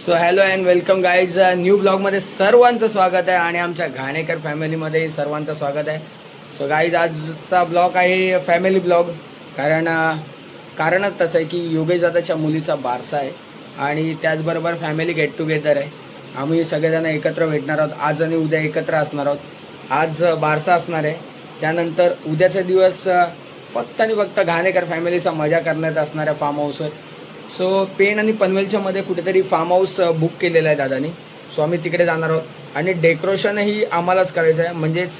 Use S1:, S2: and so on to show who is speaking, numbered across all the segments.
S1: So hello and welcome guys, new ब्लॉगमध्ये सर्वांचं स्वागत आहे आणि आमच्या घाणेकर फॅमिलीमध्ये सर्वांचं स्वागत आहे. सो गाईज, आजचा ब्लॉग आहे फॅमिली ब्लॉग. कारणच तसं आहे की योगेश दादाच्या मुलीचा बारसा आहे आणि त्याचबरोबर फॅमिली गेट टुगेदर आहे. आम्ही सगळेजण एकत्र भेटणार आहोत. आज आणि उद्या एकत्र असणार आहोत. आज बारसा असणार आहे, त्यानंतर उद्याचा दिवस फक्त आणि फक्त घाणेकर फॅमिलीचा मजा करण्यात असणार आहे फार्म हाऊसवर. सो पेण आणि पनवेलच्या मध्ये कुठेतरी फार्म हाऊस बुक केलेलं आहे दादानी. सो आम्ही तिकडे जाणार आहोत आणि डेकोरेशनही आम्हालाच करायचं आहे. म्हणजेच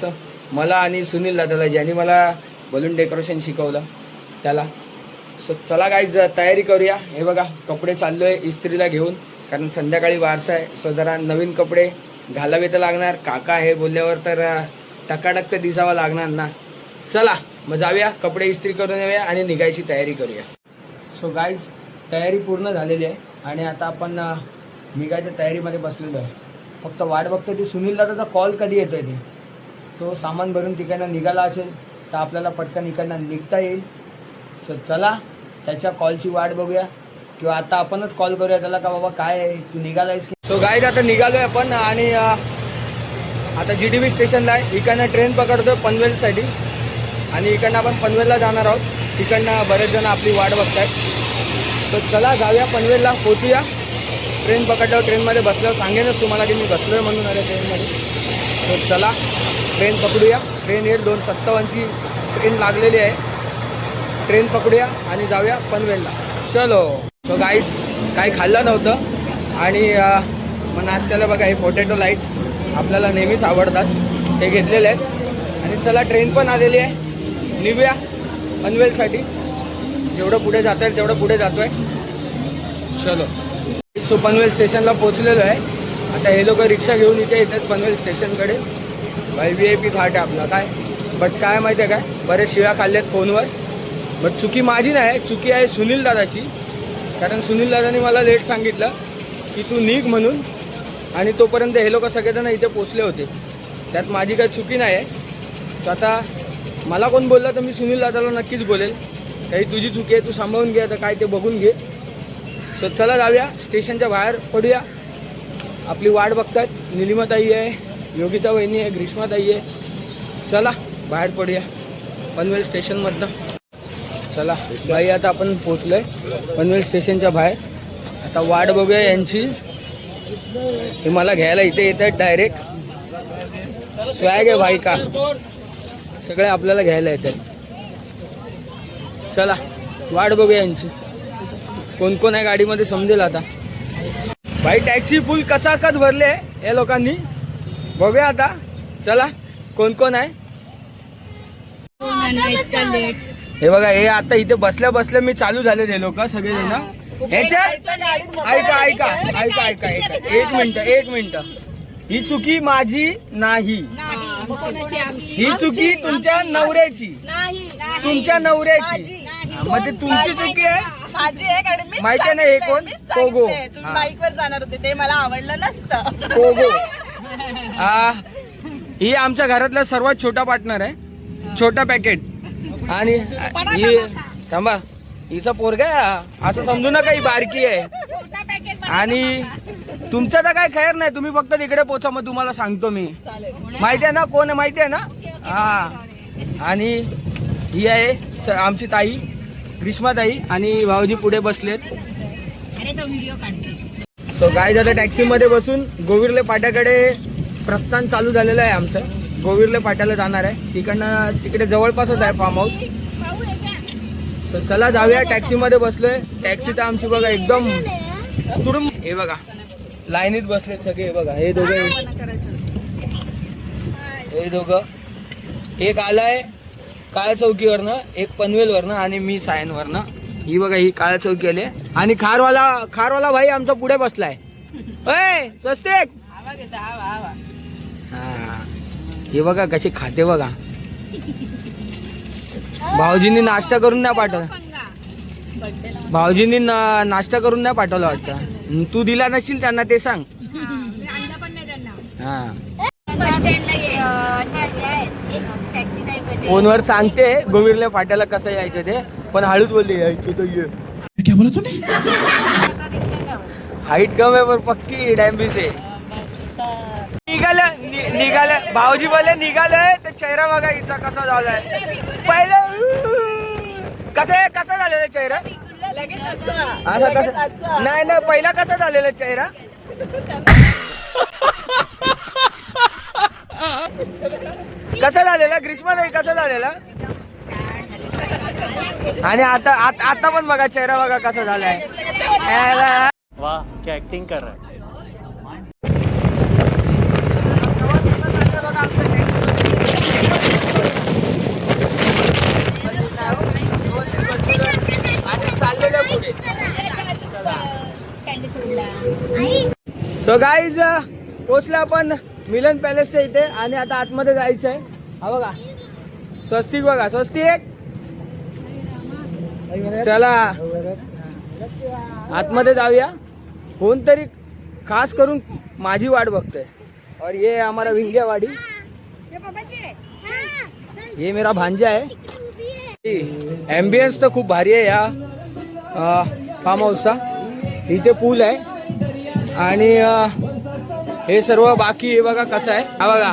S1: मला आणि सुनील दादाला, ज्यांनी मला बलून डेकोरेशन शिकवलं त्याला. सो चला गाईज, तयारी करूया. हे बघा, कपडे चाललो आहे इस्त्रीला घेऊन, कारण संध्याकाळी वारसा आहे. सो जरा नवीन कपडे घालावे तर लागणार. काका हे बोलल्यावर तर टकाटक तर दिसावं लागणार ना. चला मग जाऊया, कपडे इस्त्री करून येऊया आणि निघायची तयारी करूया. सो गाईज, तयारी पूर्ण झालेली आहे आणि आता आपण निघायच्या तयारीमध्ये बसलेलो आहे. फक्त वाट बघतो ती सुनील दादाचा कॉल कधी येतो आहे. तो सामान भरून तिकडनं निघाला असेल तर आपल्याला पटकन इकडनं निघता येईल. सो चला, त्याच्या कॉलची वाट बघूया किंवा आता आपणच कॉल करूया त्याला का बाबा काय आहे, तू निघाला आहेस की. सो गाईज, आता निघालो आहे आपण आणि आता GDV स्टेशनला आहे. इकडनं ट्रेन पकडतो पनवेलसाठी आणि इकडनं आपण पनवेलला जाणार आहोत. तिकडनं बरेच जण आपली वाट बघत आहेत. तर चला जाऊया, पनवेलला पोचूया. ट्रेन पकडल्यावर ट्रेनमध्ये बसल्यावर सांगेनच तुम्हाला की मी बसलो आहे म्हणून आले ट्रेनमध्ये. तर चला ट्रेन पकडूया. ट्रेन येईल 2:57ची ट्रेन लागलेली आहे. ट्रेन पकडूया आणि जाऊया पनवेलला. चलो. सो गाईज, काही खाल्लं नव्हतं आणि मग नाश्त्याला बघा हे पोटॅटो लाईट आपल्याला नेहमीच आवडतात, ते घेतलेले आहेत. आणि चला, ट्रेन पण आलेली आहे. निघूया पनवेलसाठी. जेवढं पुढे जाता येईल तेवढं पुढे जातो आहे. चलो. सो पनवेल स्टेशनला पोचलेलो आहे. आता हे लोक रिक्षा घेऊन इथे येतात पनवेल स्टेशनकडे. भाई VIP घाट आहे आपला काय. बट काय माहिती आहे काय, बरेच शिव्या खाल्ल्यात फोनवर. बट चुकी माझी नाही, चुकी आहे सुनील दादाची. कारण सुनील दादानी मला लेट सांगितलं की तू निघ म्हणून, आणि तोपर्यंत हे लोक सगळेजण इथे पोचले होते. त्यात माझी काही चुकी नाही आहे. तर आता मला कोण बोलला तर मी सुनील दादाला नक्कीच बोलेल काही तुझी चुकी आहे, तू सांभाळून घे, आता काय ते बघून घे. सो चला जाऊया, स्टेशनच्या बाहेर पडूया. आपली वाट बघतात. निलिमाताई आहे, योगिता वहिनी आहे, ग्रीष्माताई आहे. चला बाहेर पडूया पनवेल स्टेशनमधनं. चला बाई, आता आपण पोचलो आहे पनवेल स्टेशनच्या बाहेर. आता वाट बघूया यांची. हे मला घ्यायला इथे येत आहेत डायरेक्ट. स्वॅग आहे भाई का, सगळे आपल्याला घ्यायला येतात. चला वाट बघूया यांची, कोण कोण आहे गाडीमध्ये समजेल आता. भाई टॅक्सी फुल कचाकच भरले आहे या लोकांनी. बघूया आता, चला कोण कोण आहे. हे बघा, हे आता इथे बसल्या बसल्या मी चालू झाले हे लोक सगळेजण. ह्याच्या ऐका ऐका ऐका ऐका एक मिनिट. ही चुकी माझी नाही, ही चुकी तुमच्या नवऱ्याची, तुमच्या नवऱ्याची. म्हणजे तुमची चुकी आहे माहिती नाही. हे कोण कोगो,
S2: बाईक वर जाणार होते ते मला आवडलं नसतं.
S1: कोगो ही आमच्या घरातला सर्वात छोटा पार्टनर आहे, छोटा पॅकेट. आणि ही थांबा, हिचा पोरगा असं समजू नका, ही बारकी आहे. आणि तुमचं तर काय खैर नाही, तुम्ही फक्त तिकडे पोचा, मग तुम्हाला सांगतो मी. माहिती आहे ना कोण आहे, माहिती आहे ना. हा, आणि ही आहे आमची ताई ग्रीष्माताई आणि भाऊजी पुढे बसलेत. सो गाईज, आता टॅक्सीमध्ये बसून गोविर्ले फाट्याकडे प्रस्थान चालू झालेलं आहे आमचं. गोविर्ले फाट्याला जाणार आहे. तिकडे जवळपासच आहे फार्म हाऊस. सो चला जाऊया, टॅक्सीमध्ये बसलोय. टॅक्सी तर आमची बघा एकदम तुडून. हे बघा लाईनीत बसलेत सगळे. हे बघा, हे दोघं एक आलाय काळ्या चौकीवरनं, एक पनवेलवरनं आणि मी सायनवरनं. ही बघा, ही काळ्या चौकी आली. आणि खारवाला भाई आमचा पुढे बसलाय. अय स्वस्तिक. हा, हे बघा कशी खाते बघा. भाऊजींनी नाश्ता करून नाही पाठवला. भाऊजींनी नाश्ता करून नाही पाठवला वाटतं. तू दिला नशील त्यांना ते सांग. हा, फोनवर सांगते गोविर्ले फाट्याला कसं यायचं ते, पण हळूच बोलली यायचं तर ये. हाइट कम है पर पक्की डॅम्बी से निघालं भाऊजी बोले निघालंय तर चेहरा बघा हिचा कसा झालाय. पहिले कसा झालेला चेहरा असं कसं नाही नाही पहिला कसा झालेला चेहरा कसा झालेला ग्रीष्ममध्ये कसा झालेला आणि आता पण बघा चेहरा बघा कसा झालाय.
S3: वाह क्या एक्टिंग कर रहा है.
S1: सो गाईज पोचले आपण मिलन पॅलेसच्या इथे आणि आता आतमध्ये जायचं आहे. हा बघा स्वस्तिक बघा स्वस्तिक चला आतमध्ये जाऊया. कोणतरी खास करून माझी वाट बघतोय और ये हमारा विंग्यावाडी ये मेरा भांजा आहे. एम्बियन्स तर खूप भारी आहे या फार्म हाऊसचा. इथे पूल आहे आणि हे सर्व बाकी हे बघा कसं आहे. हा बघा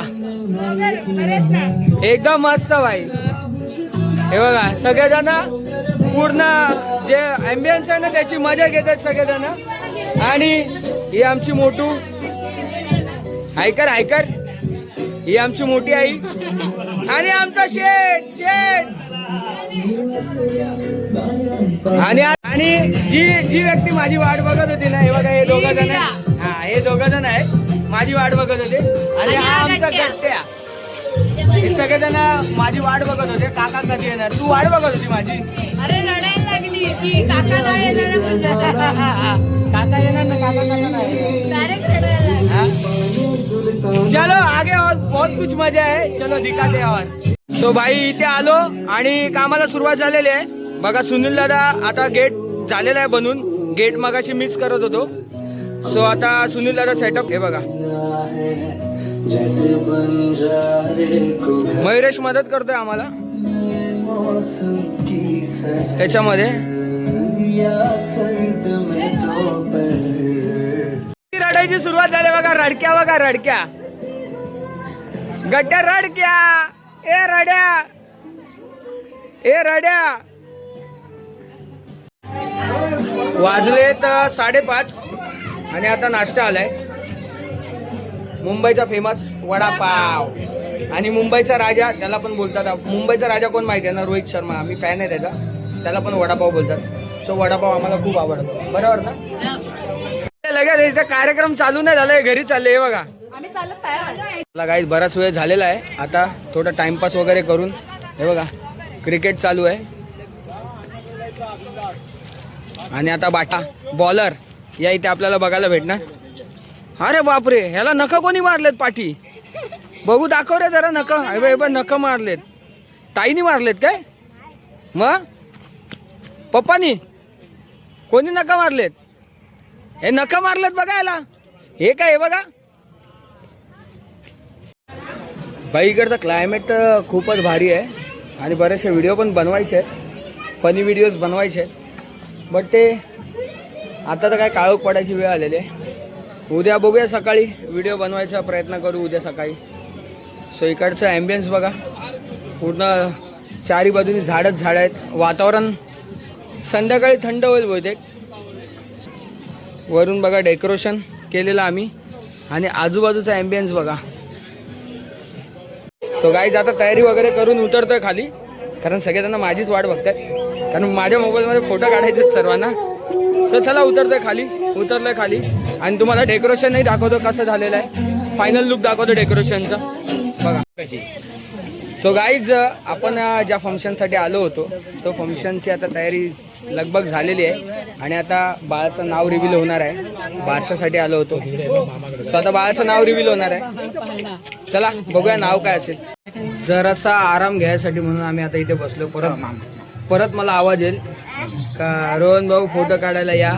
S1: एकदम मस्त भाई. हे बघा सगळेजण पूर्ण जे एम्बियन्स आहे ना त्याची मजा घेतात सगळेजण. आणि ही आमची मोठू हायकर ही आमची मोठी आई आणि आमचा शेठ आणि जी व्यक्ती माझी वाट बघत होती ना हे बघा हे दोघं जण हे दोघं जण आहे माझी वाट बघत होते. आणि हा आमचा गट्ट्या हे सगळेजण माझी वाट बघत होते. काका कधी येणार तू वाट बघत होती माझी.
S2: अरे रडायला लागली की काका नाही येणार म्हणलं.
S1: काका येणार ना काका कसा नाही
S2: डायरेक्ट रडायला लागली.
S1: चलो आगे और बहुत कुछ मजा है चलो दिखाते और. सो भाई इथे आलो आणि कामाला सुरुवात झालेली आहे. बघा सुनील दादा आता गेट झालेला आहे बनून. गेट मगाशी मिस करत होतो. सो आता सुनील दादा सेटअप हे बघा. मयुरेश मदत करतोय आम्हाला त्याच्यामध्ये. रडायची सुरुवात झाली बघा. रडक्या बघा रडक्या गट्ट्या रडक्या ए रड्या वाजले तर 5:30 आणि आता नाश्ता आलाय. मुंबईचा फेमस वडापाव आणि मुंबईचा राजा त्याला पण बोलतात. मुंबईचा राजा कोण माहिती आहे ना रोहित शर्मा. मी फॅन आहे त्याचा. त्याला पण वडापाव बोलतात. सो वडापाव आम्हाला खूप आवडतो. बरोबर ना. लगेच इथे कार्यक्रम चालू नाही झालाय घरी चालले हे बघा.
S2: आम्ही चालत आहे.
S1: गाईज बराच वेळ झालेला आहे. आता थोडा टाइमपास वगैरे करून हे बघा क्रिकेट चालू आहे. आणि आता बाटा बॉलर या इथे आपल्याला बघायला भेटणार. अरे बापरे ह्याला नखं कोणी मारलेत पाठी बघू दाखव रे जरा. नखं नखं मारलेत. ताईनी मारलेत काय मग पप्पानी कोणी नखं मारलेत. हे नखं मारलेत बघा याला. हे काय हे बघा बाई. इकडचं क्लायमेट तर खूपच भारी आहे आणि बरेचसे व्हिडिओ पण बनवायचे आहेत. फनी व्हिडिओज बनवायचे आहेत. बट ते आता तर काय काळोख पडायची वेळ आलेली आहे. उद्या बघूया सकाळी व्हिडिओ बनवायचा प्रयत्न करू उद्या सकाळी. सो इकडचं ॲम्बियन्स बघा पूर्ण चारी बाजूनी झाडच झाड आहेत. वातावरण संध्याकाळी थंड होईल बहुतेक. वरून बघा डेकोरेशन केलेलं आम्ही आणि आजूबाजूचा ॲम्बियन्स बघा. सो गाईज आता तयारी वगैरे करून उतरतोय खाली कारण सगळेजण माझीच वाट बघतात. कारण माझ्या मोबाईलमध्ये फोटो काढायचे आहेत सर्वांना. सो चला उतरलोय खाली आणि तुम्हाला डेकोरेशनही दाखवतो कसं झालेलं आहे. फायनल लुक दाखवतो डेकोरेशनचा बघा. सो गाईज आपण ज्या फंक्शनसाठी आलो होतो तो फंक्शनची आता तयारी लगभग झालेली आहे आणि आता बाळाचं नाव रिव्हील होणार आहे. बारशासाठी आलो होतो. सो आता बाळाचं नाव रिव्हील होणार आहे. चला बघूया नाव काय असेल. जरासा आराम घ्यायसाठी म्हणून आम्ही आता इथे बसलो. परत मला आवाज येईल का रोहन भाऊ फोटो काढायला या.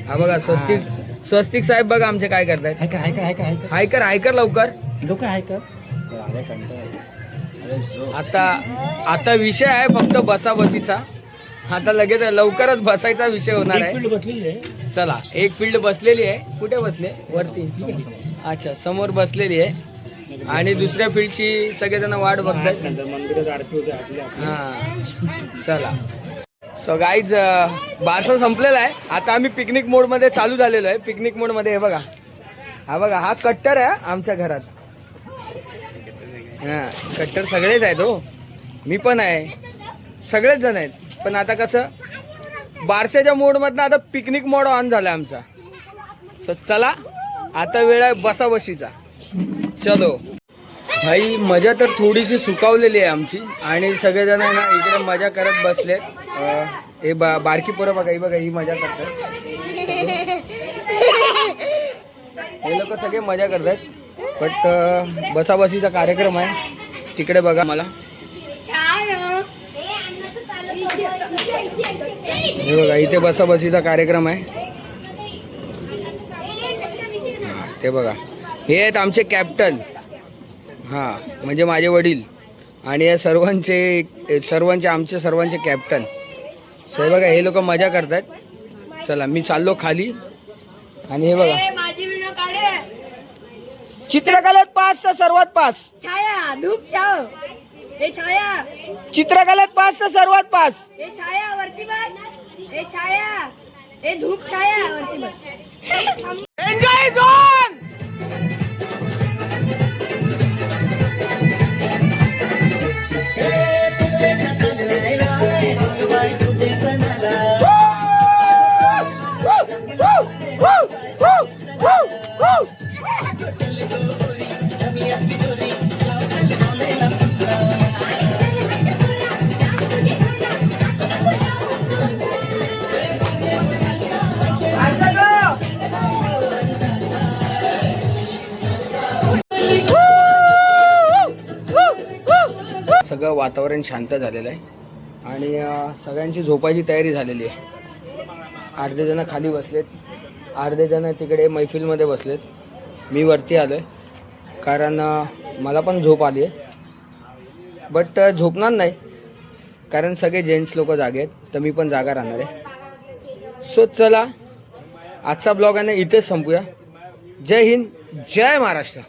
S1: हा बघा स्वस्तिक साहेब बघा आमचे काय करतायत. हायकर लवकर. आता विषय आहे फक्त बसाबसीचा. आता लगेच लवकरच बसायचा विषय होणार आहे. चला एक फील्ड बसलेली आहे. कुठे बसले? वरती. अच्छा समोर बसलेली आहे आणि दुसऱ्या फील्डची सगळेजण वाट बघतात.
S3: मंदिरात आरती होते
S1: हा चला. सो गाईज बारसा संपलेला आहे. आता आम्ही पिकनिक मोड मध्ये चालू झालेलो आहे. पिकनिक मोड मध्ये हे बघा, हा बघा, हा कट्टर आहे आमच्या घरात. हा कट्टर सगळेच आहेत हो, मी पण आहे, सगळेच जण आहेत. पण आता कसं बारशाच्या मोड मधनं आता पिकनिक मोड ऑन झाला आमचा. सो चला आता वेळ आहे बसाबशीचा. चलो भाई, मजा तर थोडीशी सुकावलेली आहे आमची आणि सगळेजण आहे ना इकडे मजा करत बसलेत. हे बारकी पोरं बघा, ही बघा, ही मजा करतात. हे लोक सगळे मजा करतात. बट बसाबसीचा कार्यक्रम आहे तिकडे बघा. मला हे बघा इथे बसाबसीचा कार्यक्रम आहे. ते बघा, हे आहेत आमचे कॅप्टन. हां म्हणजे माझे वडील आणि या सर्वांचे आमचे सर्वांचे कॅप्टन. सर बघा हे लोक मजा करतात. चला मी चाललो खाली आणि हे बघा
S2: माझी व्हिडिओ काढे.
S1: चित्रकलेत पास तर सर्वात पास.
S2: छाया धूप छाव. हे छाया,
S1: चित्रकलेत पास तर सर्वात पास.
S2: हे छाया वरती बघ. हे छाया, हे धूप छाया वरती बघ.
S1: Enjoy zone. सगळं वातावरण शांत झालेलं आहे आणि सगळ्यांची झोपायची तयारी झालेली आहे. अर्धे जण खाली बसलेत, अर्धे जण तिकडे मैफिलमध्ये बसलेत. मी वरती आलो आहे कारण मला पण झोप आली आहे. बट झोपणार नाही कारण सगळे जेंट्स लोक जागे आहेत, तर मी पण जागा राहणार आहे. सो चला आजचा ब्लॉग आहे ना इथेच संपूया. जय हिंद, जय महाराष्ट्र.